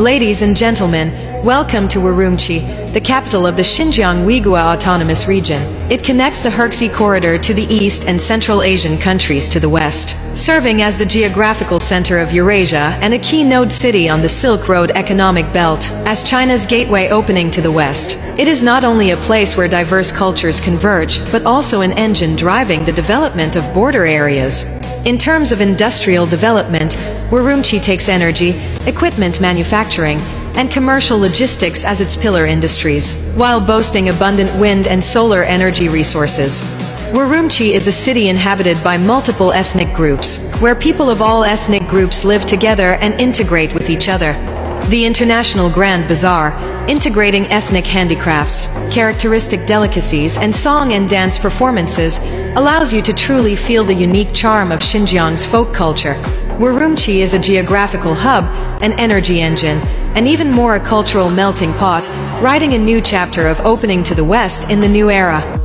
Ladies and gentlemen, welcome to Urumqi, the capital of the Xinjiang Uygur Autonomous Region. It connects the Urumqi corridor to the east and Central Asian countries to the west, serving as the geographical center of Eurasia and a key node city on the Silk Road economic belt. As China's gateway opening to the west, it is not only a place where diverse cultures converge, but also an engine driving the development of border areas. In terms of industrial development, Urumqi takes energy, equipment manufacturing, and commercial logistics as its pillar industries, while boasting abundant wind and solar energy resources. Urumqi is a city inhabited by multiple ethnic groups, where people of all ethnic groups live together and integrate with each other. The International Grand Bazaar, integrating ethnic handicrafts, characteristic delicacies, and song and dance performances, allows you to truly feel the unique charm of Xinjiang's folk culture. Urumqi is a geographical hub, an energy engine, and even more a cultural melting pot, writing a new chapter of opening to the West in the new era.